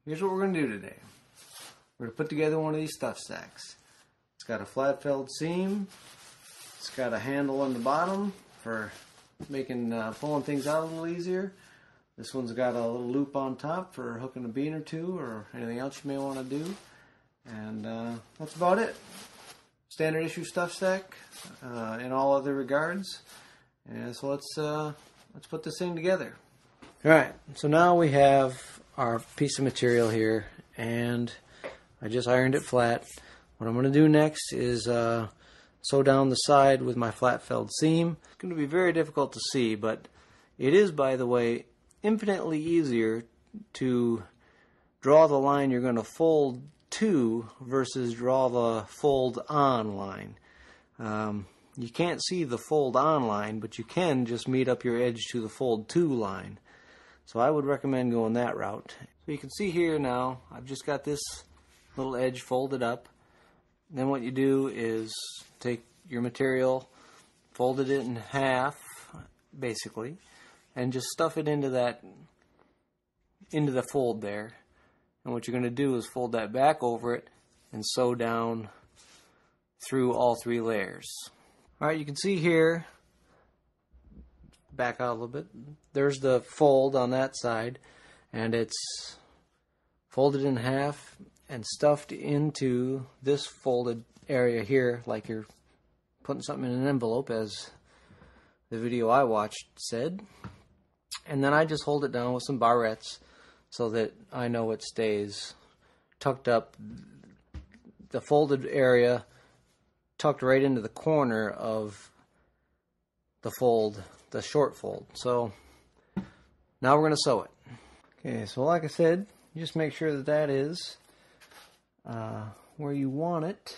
here's what we're going to do today. We're going to put together one of these stuff sacks. It's got a flat felled seam. It's got a handle on the bottom for making pulling things out a little easier. This one's got a little loop on top for hooking a bean or two or anything else you may want to do. And that's about it. Standard issue stuff sack in all other regards. And so let's put this thing together. Alright, so now we have our piece of material here, and I just ironed it flat. What I'm going to do next is sew down the side with my flat felled seam. It's going to be very difficult to see, but it is, by the way, infinitely easier to draw the line you're going to fold to versus draw the fold on line. You can't see the fold on line, but you can just meet up your edge to the fold to line. So I would recommend going that route. So you can see here now, I've just got this little edge folded up. Then what you do is take your material, fold it in half, basically, and just stuff it into the fold there. And what you're going to do is fold that back over it and sew down through all three layers. Alright, you can see here, back out a little bit, there's the fold on that side, and it's folded in half and stuffed into this folded area here like you're putting something in an envelope, as the video I watched said. And then I just hold it down with some barrettes so that I know it stays tucked up, the folded area tucked right into the corner of the fold, the short fold. So now we're going to sew it. Okay, so like I said, just make sure that that is where you want it.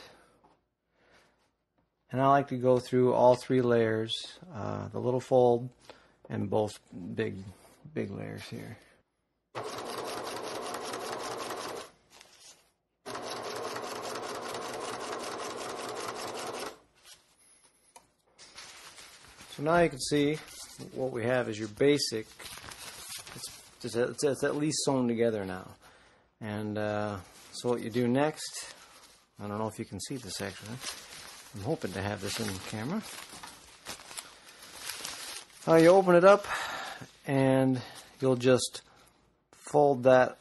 And I like to go through all three layers, the little fold and both big layers here. So now you can see what we have is your basic. It's at least sewn together now. And so what you do next, I don't know if you can see this actually. I'm hoping to have this in camera. You open it up and you'll just fold that.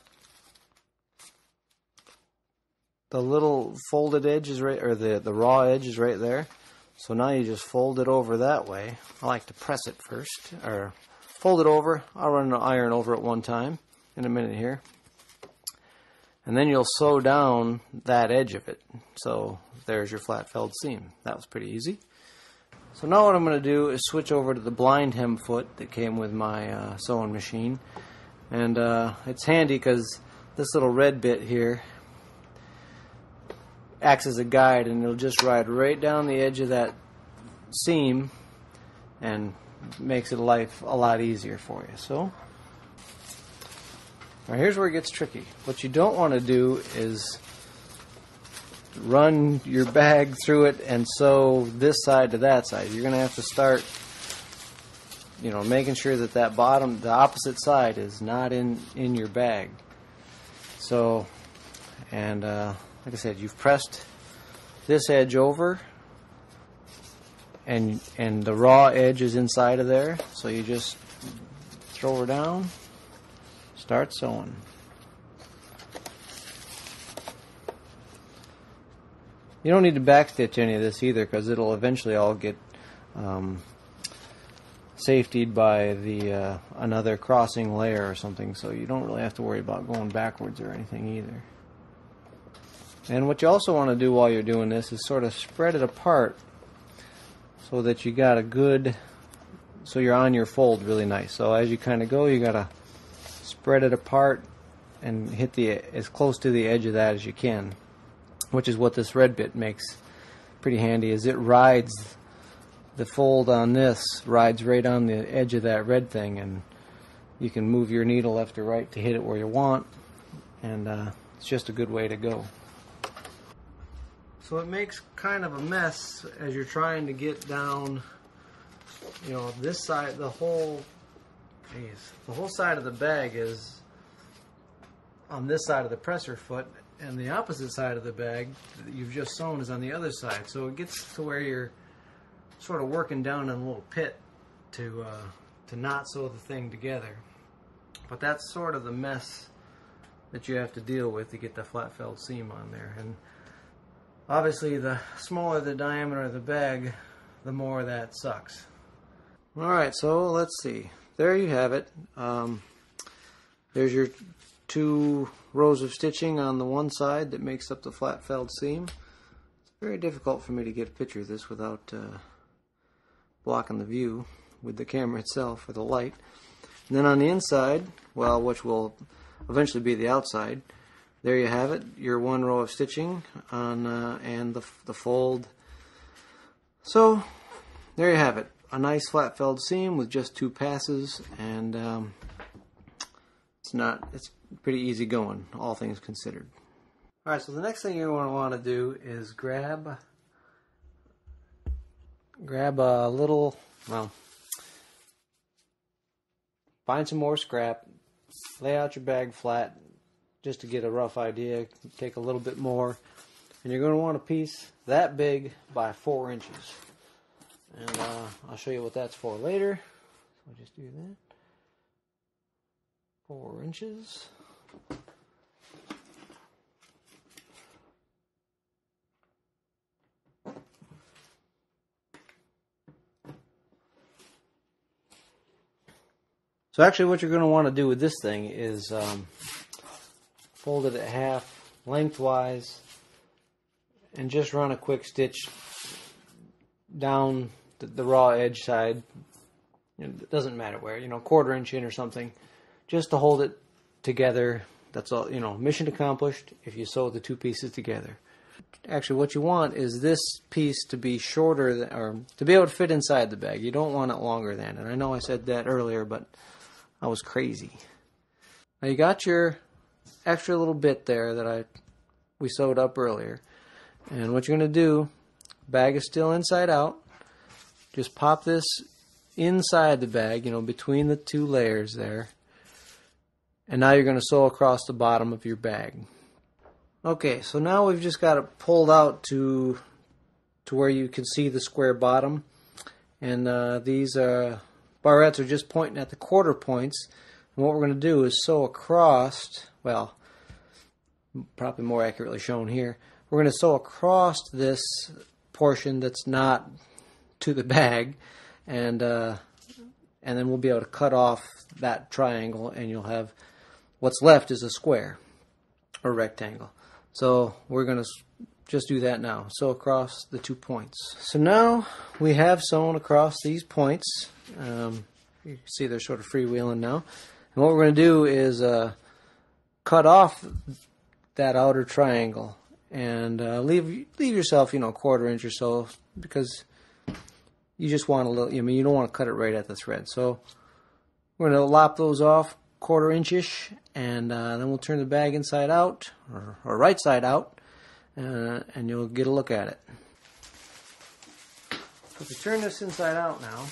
The little folded edge is right, or the raw edge is right there. So now you just fold it over that way. I like to press it first, or fold it over. I'll run an iron over it one time in a minute here. And then you'll sew down that edge of it. So there's your flat felled seam. That was pretty easy. So now what I'm going to do is switch over to the blind hem foot that came with my sewing machine. And it's handy because this little red bit here acts as a guide, and it'll just ride right down the edge of that seam and makes life a lot easier for you. So now here's where it gets tricky. What you don't want to do is run your bag through it and sew this side to that side. You're going to have to start, making sure that that bottom, the opposite side, is not in your bag. So, and like I said, you've pressed this edge over, and the raw edge is inside of there. So you just throw her down, start sewing. You don't need to backstitch any of this either, because it'll eventually all get safetied by the another crossing layer or something. So you don't really have to worry about going backwards or anything either. And what you also want to do while you're doing this is sort of spread it apart so that you got a good, so you're on your fold really nice. So as you kind of go, you got to spread it apart and hit as close to the edge of that as you can, which is what this red bit makes pretty handy. Is it rides, the fold on this rides right on the edge of that red thing, and you can move your needle left or right to hit it where you want, and it's just a good way to go. So it makes kind of a mess as you're trying to get down, this side, the whole side of the bag is on this side of the presser foot, and the opposite side of the bag that you've just sewn is on the other side. So it gets to where you're sort of working down in a little pit to not sew the thing together. But that's sort of the mess that you have to deal with to get the flat felled seam on there. And obviously the smaller the diameter of the bag, the more that sucks. Alright, so let's see. There you have it. There's your 2 rows of stitching on the one side that makes up the flat felled seam. It's very difficult for me to get a picture of this without blocking the view with the camera itself or the light. And then on the inside, well, which will eventually be the outside, there you have it, your 1 row of stitching on and the fold. So there you have it, a nice flat felled seam with just 2 passes, and it's pretty easy going, all things considered. Alright, so the next thing you're going to want to do is grab a little, well, find some more scrap, lay out your bag flat just to get a rough idea, take a little bit more, and you're going to want a piece that big by 4 inches. And I'll show you what that's for later. So I'll just do that. 4 inches. So actually what you're going to want to do with this thing is fold it at half lengthwise and just run a quick stitch down the raw edge side. It doesn't matter where, 1/4 inch in or something, just to hold it together. That's all, mission accomplished if you sew the 2 pieces together. Actually what you want is this piece to be shorter than, or to be able to fit inside the bag. You don't want it longer than, and I know I said that earlier, but I was crazy. Now you got your extra little bit there that we sewed up earlier, and what you're going to do, bag is still inside out, just pop this inside the bag, between the 2 layers there, and now you're going to sew across the bottom of your bag. Okay, so now we've just got it pulled out to where you can see the square bottom, and these barrettes are just pointing at the 1/4 points, and what we're going to do is sew across, well, probably more accurately shown here, we're going to sew across this portion that's not to the bag, and then we'll be able to cut off that triangle, and you'll have what's left is a square or rectangle. So we're going to just do that now. Sew across the 2 points. So now we have sewn across these points. You can see they're sort of freewheeling now. And what we're going to do is cut off that outer triangle and leave yourself, 1/4 inch or so, because you just want a little, you don't want to cut it right at the thread. So we're going to lop those off 1/4 inch-ish, and then we'll turn the bag inside out, or right side out, and you'll get a look at it. So if you turn this inside out now,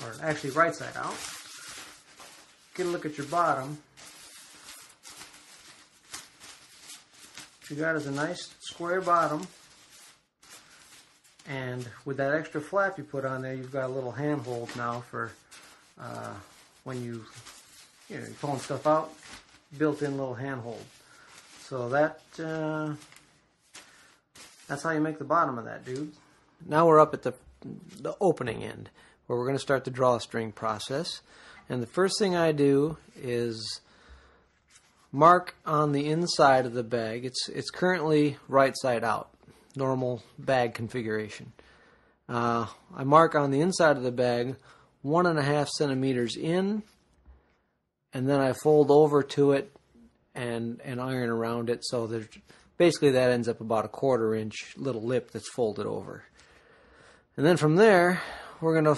or actually right side out, get a look at your bottom. What you got is a nice square bottom, and with that extra flap you put on there, you've got a little handhold now for when you're pulling stuff out, built-in little handhold. So that's how you make the bottom of that, dude. Now we're up at the opening end, where we're going to start the drawstring process. And the first thing I do is mark on the inside of the bag. It's currently right side out, normal bag configuration. I mark on the inside of the bag 1.5 centimeters in, and then I fold over to it and iron around it, so there's basically that ends up about a 1/4 inch little lip that's folded over. And then from there we're going to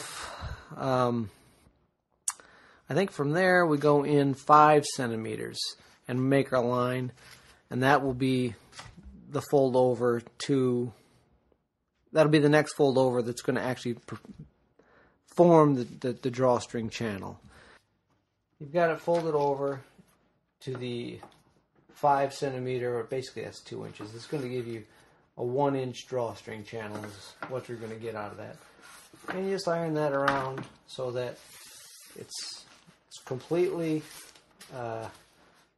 I think from there we go in 5 centimeters and make our line, and that will be the fold over to, that'll be the next fold over that's going to actually form the drawstring channel. you've got it folded over to the 5 centimeter, or basically that's 2 inches. It's going to give you a 1-inch drawstring channel is what you're going to get out of that. And you just iron that around so that it's completely,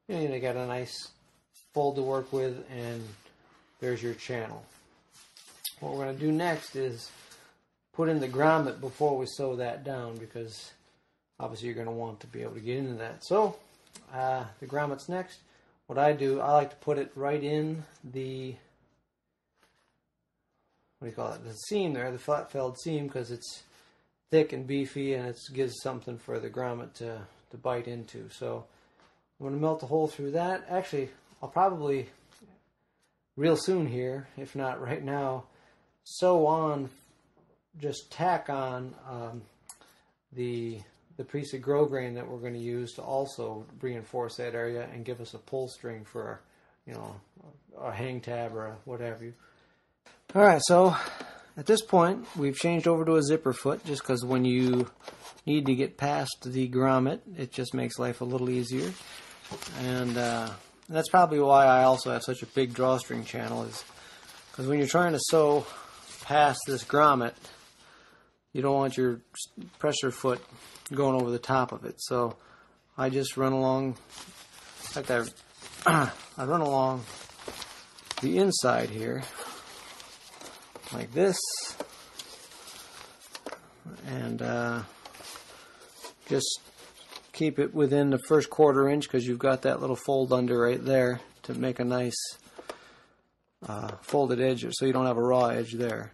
you got a nice fold to work with, and there's your channel. What we're going to do next is put in the grommet before we sew that down, because obviously you're going to want to be able to get into that. So the grommet's next. What I do, I like to put it right in the, what do you call it, the seam there, the flat felled seam, because it's thick and beefy, and it gives something for the grommet to bite into. So I'm going to melt a hole through that. Actually, I'll probably real soon here, if not right now, sew on, just tack on the piece of grosgrain that we're going to use to also reinforce that area and give us a pull string for, a hang tab or what have you. Alright, so at this point we've changed over to a zipper foot, just because when you need to get past the grommet, it just makes life a little easier. And that's probably why I also have such a big drawstring channel, is because when you're trying to sew past this grommet, you don't want your pressure foot going over the top of it. So I just run along like that. I run along the inside here like this, and just keep it within the first 1/4 inch, because you've got that little fold under right there to make a nice folded edge, so you don't have a raw edge there.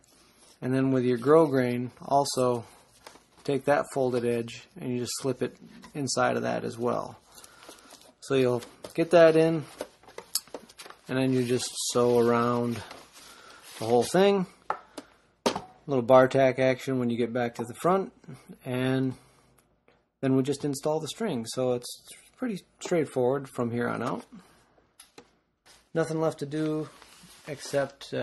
And then with your grosgrain, also take that folded edge and you just slip it inside of that as well. So you'll get that in, and then you just sew around the whole thing. A little bar tack action when you get back to the front, and then we just install the string. So it's pretty straightforward from here on out. Nothing left to do except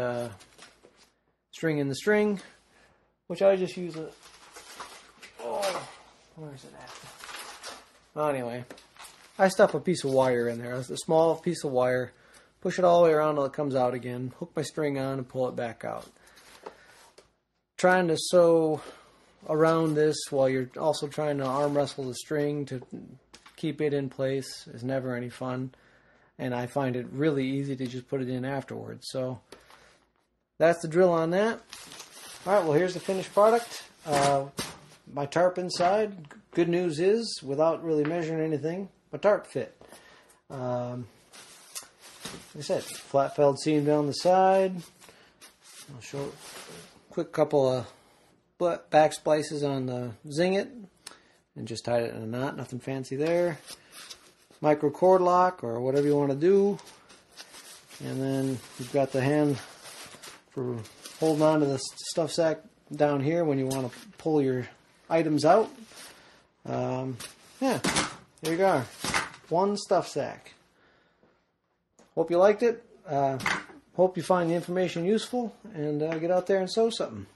string in the string, which I just use a, where's it at? Well, anyway, I stuff a piece of wire in there. It's a small piece of wire. Push it all the way around till it comes out again. Hook my string on and pull it back out. Trying to sew around this while you're also trying to arm wrestle the string to keep it in place is never any fun. And I find it really easy to just put it in afterwards. So that's the drill on that. Alright, well, here's the finished product. My tarp inside. Good news is, without really measuring anything, my tarp fit. Like I said, flat felled seam down the side. I'll show a quick couple of back splices on the zinget, and just tied it in a knot. Nothing fancy there. Micro cord lock, or whatever you want to do. And then you've got the hand for holding on to the stuff sack down here when you want to pull your items out. Yeah, there you go. One stuff sack. Hope you liked it. Hope you find the information useful, and get out there and sew something.